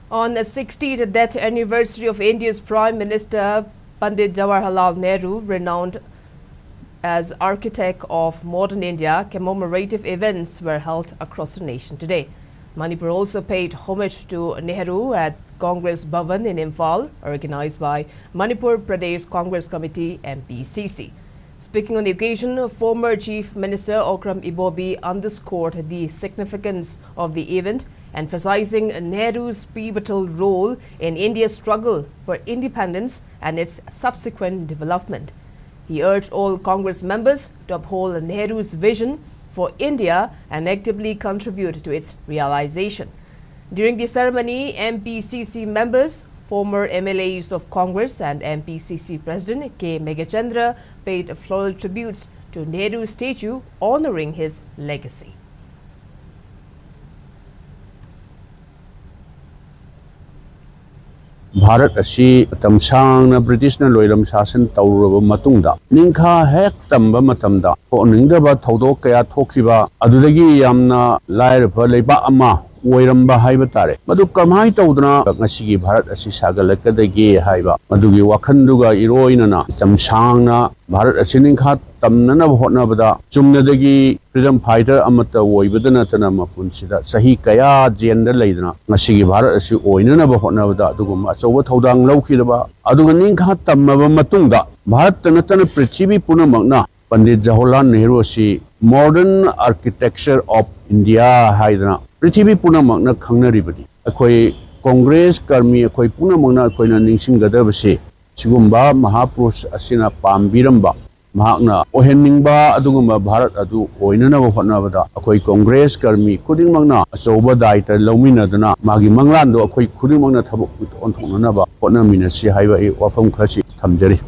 On the 60th death anniversary of India's Prime Minister Pandit Nehru, renowned as architect of modern India, commemorative events were held across the nation today. Manipur also paid homage to Nehru at Congress Bhavan in Imphal, organized by Manipur Pradesh Congress Committee Mpcc. Speaking on the occasion, former Chief Minister Okram Ibobi underscored the significance of the event, emphasizing Nehru's pivotal role in India's struggle for independence and its subsequent development. He urged all Congress members to uphold Nehru's vision for India and actively contribute to its realization. During the ceremony, Mpcc members, former MLAs of Congress and Mpcc President K. Megachandra paid floral tributes to Nehru's statue, honoring his legacy. Bharat asi tamsang na British na loilam sasan tawraba matungda ningkha hek tamba matamda ko ningdaba thodok kaya thokiba adudagi yamna lairba leiba ama oiramba haiba tare madu kamai tawdna ngasigi Bharat asi sagalakadagi haiba madugi wakhanduga iroinana tamsang na Bharat asi ningkha tamnana hotnabada chumnadagi freedom fighter amata oibadana tana mapunsida sahi kaya jenda leidna ngasigi Bharat asi oinana hotnabada aduguma achoba thodang lawkhidaba aduga ningkha tammaba matungda Bharat tanatana prithvi punamakna Pandit Jawaharlal Nehru asi modern architecture of India haidana prithvi punamakna khangnaribadi akhoi Congress karmi akhoi punamakna akhoina ningsinggadabase sigumba mahapurush asina pambiramba mahakna oheningba adugumba Bharat adu oinanaba hotnabada akhoi Congress karmi khudingmakna achoba daita lawminadana magi manglando akhoi khudingmakna thabuk onthonanaba hotnaminasi haiba wafam khasi thamjari.